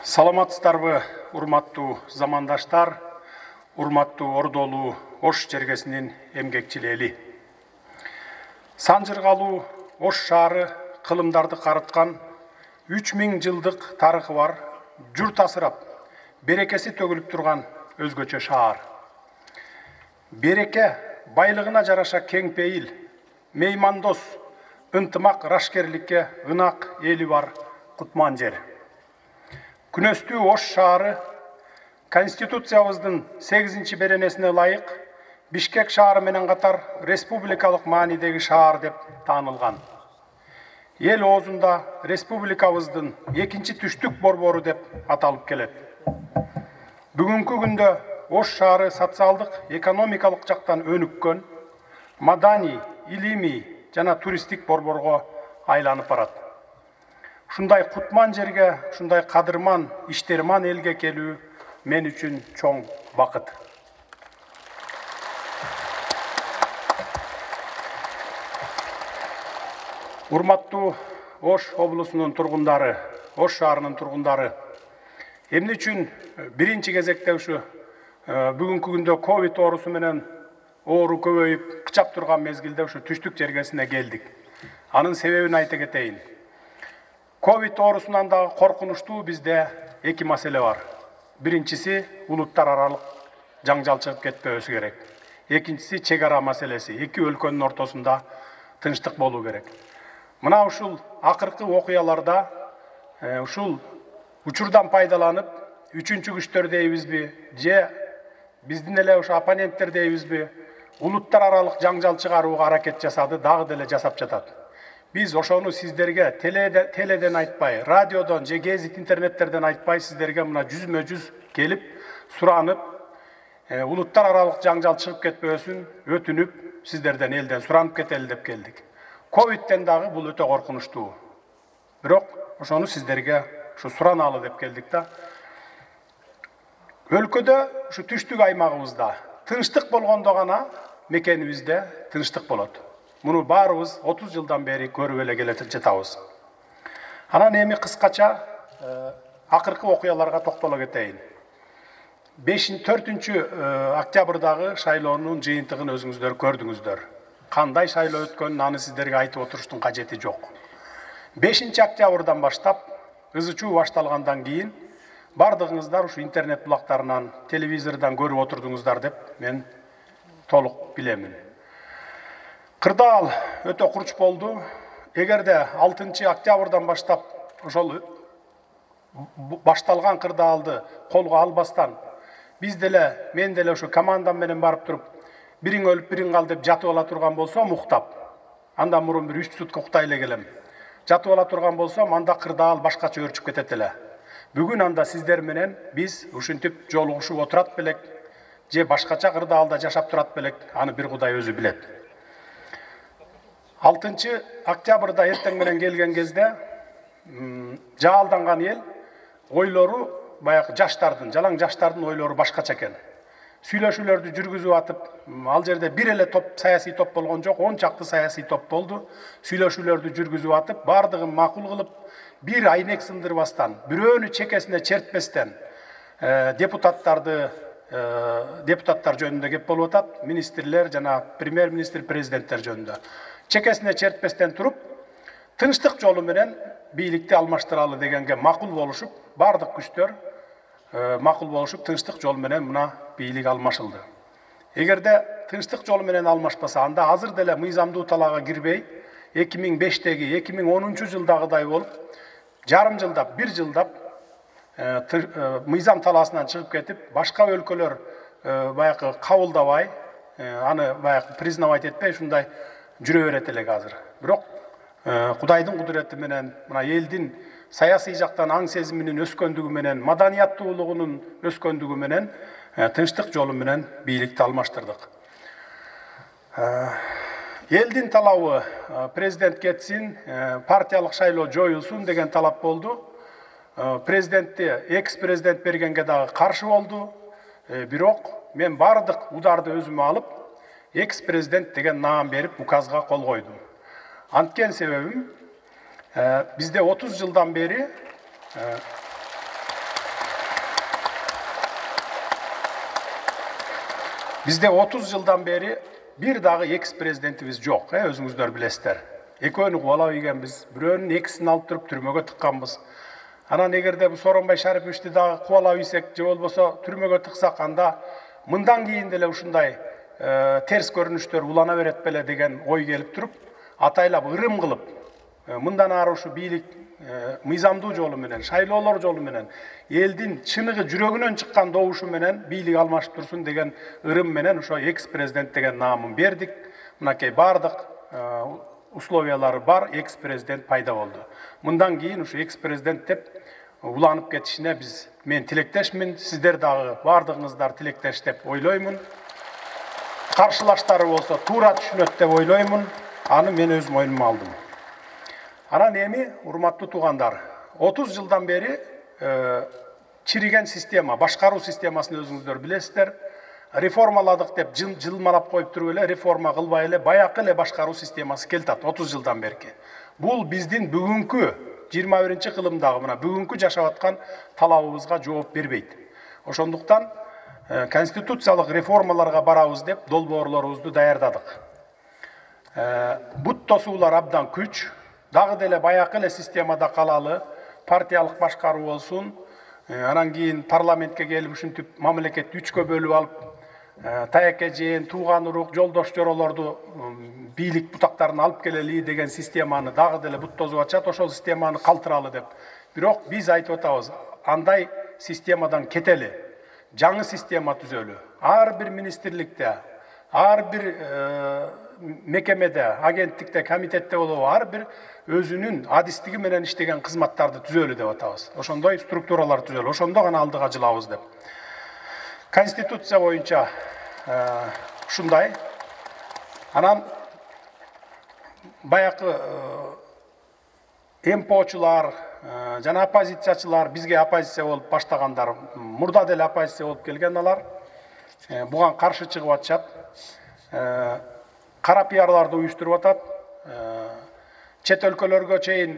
Саламатсыздарбы, урматтуу замандаштар, урматтуу Ордолуу Ош жергесинин эмгекчилери. Санжыргалуу Ош шаары кылымдарды карыткан 3000 жылдык тарыхы бар, журт асырап, берекеси төгүлүп турган өзгөчө шаар. Береке байлыгына жараша кең пейил, меймандос, ынтымак рашкерликке ынак эли бар кутман жер. Күнөстүү Ош шаары Конституциябыздын 8-чи беренесине ылайык Бишкек шаары менен катар республикалык маанидеги шаар деп таанылган. Эл оозунда республикабыздын 2-чи түштүк борбору деп аталып келет. Бүгүнкү күндө Ош шаары социалдык, экономикалык жактан өнүккөн, маданий, илимий жана туристтик борборго айланып барат. Ушундай кутман жерге, ушундай кадырман, иштерман элге келүү мен үчүн чоң бакыт. Урматтуу Ош облусунун тургундары, Ош шаарынын тургундары, эмне үчүн биринчи кезекте ушу бүгүнкү күндө ковид оорусу менен оору көбөйүп, кычап турган мезгилде ушу түштүк жергесине келдик. Анын себебин айта кетейин. Ковид оорусунан дагы коркунучтуу бизде эки маселе бар. Биринчиси улуттар аралык жаңжал чыгып кетпөсү керек. Экинчиси чек ара маселеси. Эки өлкөнүн ортосунда тынчтык болуу керек. Мына ушул акыркы окуяларда ушул учурдан пайдаланып, үчүнчү күчтөр дейбизби, же биздин эле ушу оппоненттер дейбизби, улуттар аралык жаңжал чыгарууга аракет жасады, дагы деле жасап жатат. Biz ошону сиздерге теледен айтпай, радиодон же гезит интернеттерден айтпай, сиздерге мына жүзмө жүз келип, суранып, улуттар аралык жаңжал чыгып кетпөсүн өтүнүп, сиздерден элден суранып кетели деп келдик. Ковидтен дагы бул өтө коркунучтуу. Бирок ошону сиздерге ушу сураналы деп келдик да. Өлкөдө ушу түштүк аймагыбызда тынчтык болгондо гана мекенибизде тынчтык болот. Муну баарыбыз 30 жылдан бери көрүп эле келе жатабыз. Анан эми кыскача акыркы окуяларга токтоло кетейин. 4 октябрдагы шайлоонун жыйынтыгын өзүңүздөр көрдүңүздөр. Кандай шайлоо өткөнүн аны сиздерге айтып отуруштун кажети жок. 5 октябрдан баштап ызы-чуу башталгандан кийин бардыгыңыздар ушу интернет булактарынан, телевизордон көрүп отурдуңуздар деп мен толук билемин. Кырдаал өтө курч болду. Эгерде 6 октябрдан баштап ошол башталган кырдаалды колго албастан биз деле, мен деле ошо командам менен барып туруп, бириң өлүп, бириң кал деп жатып ала турган болсом, уктап, андан мурун бир 3 сутка уктай эле келем. Жатып ала турган болсом, анда кырдаал башкача өрчүп кетет эле. Бүгүн анда сиздер менен биз ушинтип жолугушуп отурат белек, же башкача кырдаалда жашап турат белек, аны бир Кудай өзү билет. 6 октябрда эртең менен келген кезде жаалданган эл ойлору баягы жаштардын, жалаң жаштардын ойлору башкача экен. Сүйлөшүүлөрдү жүргүзүп атып, ал жерде бир эле топ, саясий топ болгон жок, 10 чакты саясий топ болду. Сүйлөшүүлөрдү жүргүзүп атып, бардыгын макул кылып, бир айнек сындырбастан, бирөөнү чекесине чертпестен депутаттар жөнүндө кеп болуп атат, министрлер жана премьер-министр, президенттер жөнүндө. Чекесине чертпестен туруп, тынчтык жолу менен бийликти алмаштыралы дегенге макул болушуп, бардык күчтөр макул болушуп, тынчтык жолу менен мына бийлик алмашылды. Эгерде тынчтык жолу менен алмашпаса, анда азыр деле мыйзамдуу талаага кирбей, 2005-теги, 2010 жылдагыдай болуп, жарым жылдап, бир жылдап мыйзам талаасынан чыгып кетип, башка өлкөлөр баягы кабылдабай, аны баягы признавать этпей, ушундай жүрө берет элек азыр. Бирок Кудайдын кудурети менен, мына элдин саясий жактан аң сезиминин өскөндүгү менен, маданияттуулугунун өскөндүгү менен, тынчтык жолу менен бийликти алмаштырдык. Элдин талабы президент кетсин, партиялык шайлоо жоюлсун деген талап болду. Президентти экс-президент бергенге дагы каршы болду. Бирок мен бардык ударды өзүмө алып, экс-президент деген наам берип указга кол койдум. Анткен себебим бизде 30 жылдан бери bir дагы экс-президентибиз жок, өзүңүздөр билесиздер. Экөөнү кубалап ийгенбиз, бирөөнүн экисин алып туруп түрмөгө тыкканбыз. Анан эгерде бу Сооронбай Шариповичти дагы кубалап ийсек, же болбосо түрмөгө тыксак, анда мындан кийин деле ушундай терс көрүнүштөр улана берет беле деген ой келип туруп, атайлап ырым кылып, мындан ары ушу бийлик мыйзамдуу жолу менен, шайлоолор жолу менен, элдин чыныгы жүрөгүнөн чыккан добушу менен бийлик алмашып турсун деген ырым менен ошо экс-президент деген наамын бердик. Мынакей бардык условиялары бар экс-президент пайда болду. Мындан кийин ушу экс-президент деп уланып кетишине мен тилектешмин, сиздер дагы бардыгыңыздар тилектеш деп ойлоймун. Каршылаштары болсо туура түшүнөт деп ойлоймун. Аны мен өз мойнума алдым. Анан эми, урматтуу туугандар, 30 жылдан бери чириген система, башкаруу системасын өзүңүздөр билесиздер. Реформаладык деп жылмалап коюп туруп эле реформа кылбай эле баякы эле башкаруу системасы келтат 30 жылдан берки. Бул биздин бүгүнкү 21-кылымдагы мына бүгүнкү жашап аткан талабыбызга жооп бербейт. Ошондуктан конституциялык реформаларга барабыз деп долбоорлорубузду даярдадык. Бут тосуулар абдан күч, дагы деле баякы эле системада калалы, партиялык башкаруу болсун, анан кийин парламентке келип ушинтип мамлекетти 3кө бөлүп алып, таяк эжен, тууган урук, жолдош жоролорду бийлик бутактарын алып келели деген системаны дагы деле бут тосуп атышат, ошол системаны калтыралы деп. Бирок биз айтып атабыз, андай системадан кетели, жаңы система түзөлү. Ар бир министрликте, ар бир мекемеде, агенттикте, комитетте болобу, ар бир өзүнүн адистиги менен иштеген кызматтарды түзөлү деп атабыз. Ошондой структуралар түзөлү, ошондо гана алдыга жылабыз деп. Конституция боюнча ушундай. Анан баякы МПОчулар жана оппозициячылар, бизге оппозиция болуп баштагандар, мурда деле оппозиция болуп келген алар, буга каршы чыгып атышат. Кара пиарларды уюштуруп атат. Чет өлкөлөргө чейин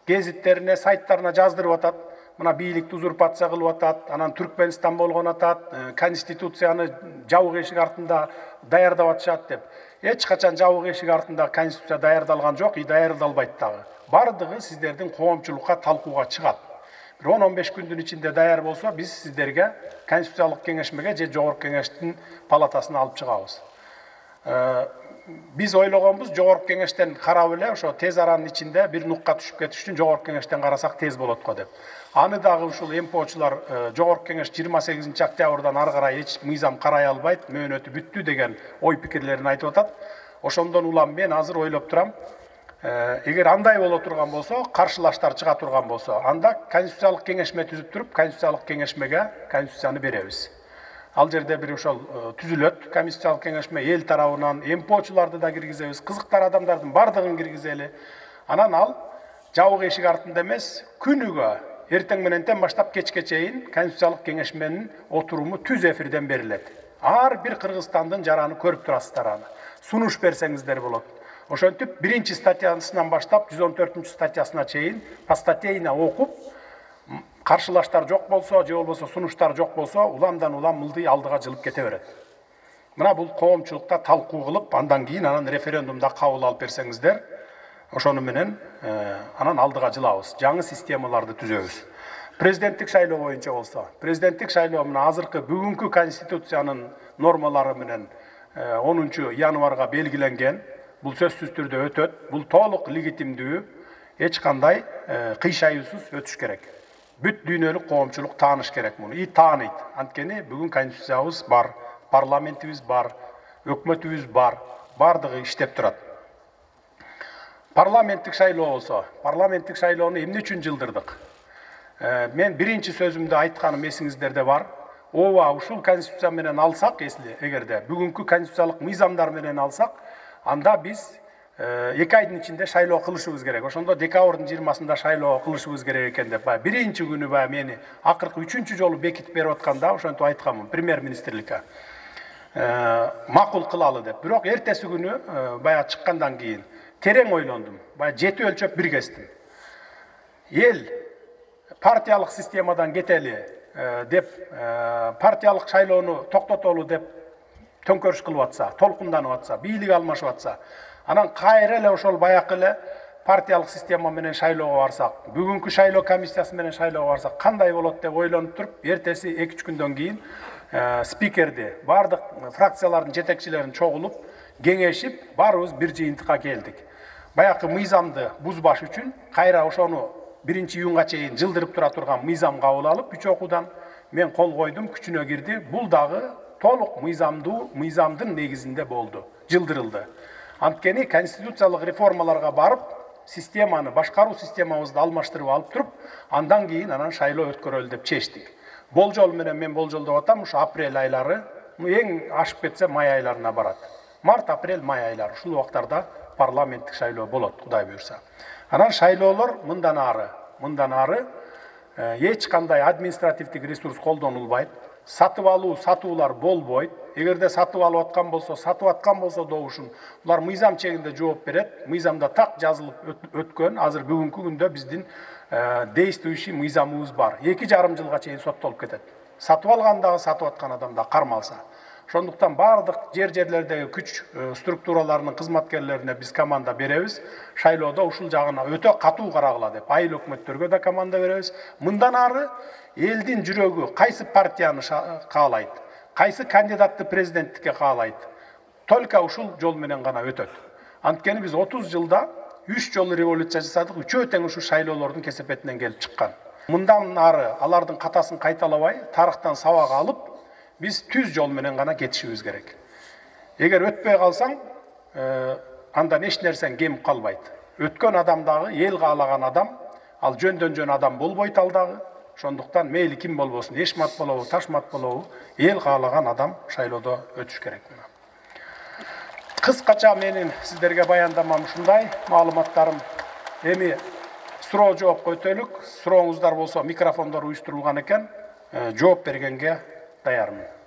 гезиттерине, сайттарына жаздырып атат. Мына бийликти узурпация кылып атат, анан Түркменстан болгон атат, конституцияны жабык эшик артында даярдап атышат деп. Эч качан жабык эшик артында конституция даярдалган жок, даярдалбайт дагы. Бардыгы сиздердин коомчулукка талкууга чыгат. Bir 10-15 күндүн ичинде даяр болсо, биз сиздерге конституциялык кеңешмеге же жогорку кеңештин палатасына алып чыгабыз. Biz ойлогонбуз, жогорку кеңештен карап эле ошо тез аранын ичинде бир нукка түшүп кетиш үчүн жогорку кеңештен карасак тез болот го деп. Аны дагы ушул МПОчулар жогорку кеңеш 28-октябрдан ары карай эч мыйзам карай албайт, мөөнөтү бүттү деген ой пикирлерин айтып атат. Ошондон улам мен азыр ойлоп турам. Эгер андай боло турган болсо, каршылаштар чыга турган болсо, анда конституциялык кеңешме түзүп туруп, конституциялык кеңешмеге конституцияны беребиз. Ал жерде бир ошол түзүлөт, конституциялык кеңешме эл тарабынан МПОчуларды да киргизебиз, кызыктар адамдардын бардыгын киргизели. Анан ал жабык эшик артында эмес, күнүгө эртең мененден баштап кечке чейин конституциялык кеңешменин отуруму түз эфирден берилет. Ар бир Кыргызстандын жараны көрүп турасыздар аны. Сунуш берсеңиздер болот. Ошентип, биринчи статьясынан баштап 114-статьясына чейин постатейна окуп, каршылаштар жок болсо, же болбосо сунуштар жок болсо, уламдан улам мылдый алдыга жылып кете берет. Мына бул коомчулукта талкуу кылып, андан кийин анан референдумда кабыл алып берсеңиздер, ошону менен анан алдыга жылабыз. Жаңы системаларды түзөбүз. Президенттик шайлоо боюнча болсо, президенттик шайлоо мына азыркы бүгүнкү конституциянын нормалары менен 10 январга белгиленген. Бул сөзсүз түрдө өтөт. Бул толук легитимдүү, эч кандай кыйшаюусуз өтүш керек. Бүт дүйнөлүк коомчулук тааныш керек муну. И тааныйт. Анткени бүгүн конституциябыз бар, парламентибиз бар, өкмөтүбүз бар, бардыгы иштеп турат. Парламенттик шайлоо болсо, парламенттик шайлоону эмне үчүн жылдырдык? Мен биринчи сөзүмдө айтканым эсиңиздерде бар. Ооба, ушул конституция менен алсак, эгерде бүгүнкү конституциялык мыйзамдар менен алсак, анда биз 2 айдын ичинде шайлоо кылышыбыз керек. Ошондо декабрдын 20-сында шайлоо кылышыбыз керек экен деп биринчи күнү мени акыркы 3-чү жолу бекитип берип атканда ошентип айтканмын премьер-министрликке. Макул кылалы деп. Бирок эртеси күнү баягы чыккандан кийин терең ойлондум. Баягы 7 өлчөп бир кестим. Эл партиялык системадан кетели деп партиялык шайлоону токтотолу деп төңкөрүш кылып атса, толкунданып атса, бийлик алмашып атса, анан кайра эле ошол баягы эле партиялык система менен шайлоого барсак, бүгүнкү шайлоо комиссиясы менен шайлоого барсак кандай болот деп ойлонуп туруп, эртеси 2-3 күндөн кийин спикерди, бардык фракциялардын жетекчилерин чогулуп, кеңешип, баарыбыз бир жыйынтыкка келдик. Баягы мыйзамды бузбаш үчүн кайра ошону 1-июнга чейин жылдырып тура турган мыйзам кабыл алып, 3 окуудан мен кол койдум, күчүнө кирди. Бул дагы толук мыйзамдын негизинде болду, жылдырылды. Анткени конституциялык реформаларга барып, системаны, башкаруу системабызды алмаштырып алып туруп, андан кийин анан шайлоо өткөрөлү деп чечтик. Болжол менен мен болжолдоп атам, ушу апрель айлары, эң ашып кетсе май айларына барат. Март, апрель, май айлары, ушул убактарда парламенттик шайлоо болот, Кудай буйрса. Анан шайлоолор мындан ары эч кандай административдик ресурс колдонулбайт, сатып алуу, сатуулар болбойт. Эгерде сатып алып аткан болсо добушун, булар мыйзам чегинде жооп берет. Мыйзамда так жазылып өткөн, азыр бүгүнкү күндө биздин действующий мыйзамыбыз бар. 2,5 жылга чейин соттолуп кетет. Сатып алган дагы, сатып аткан адам да кармалса. Ошондуктан бардык жерлердеги күч структураларынын кызматкерлерине биз команда беребиз. Шайлоодо ушул жагына өтө катуу карагыла деп, айыл өкмөттөргө да команда беребиз. Мындан ары элдин жүрөгү кайсы партияны каалайт, кайсы кандидатты президенттикке каалайт, только ушул жол менен гана өтөт. Анткени биз 30 жылда 3 жолу революция жасадык, үчөө тең ушу шайлоолордун кесепетинен келип чыккан. Мындан ары алардын катасын кайталабай, тарыхтан сабак алып, биз түз жол менен гана кетишибиз керек. Эгер өтпөй калсаң, андан эч нерсең кемип калбайт. Өткөн адам дагы эл каалаган адам, ал жөндөн жөн адам болбойт ал дагы. Ошондуктан мейли ким болбосун, Эшмат болобу, Ташмат болобу, эл каалаган адам шайлоодо өтүш керек. Кыскача менин сиздерге баяндамам ушундай, маалыматтарым. Эми суроо жоопко өтөлүк. Сурооңуздар болсо микрофондор уюштурулган экен, жооп бергенге даярмын.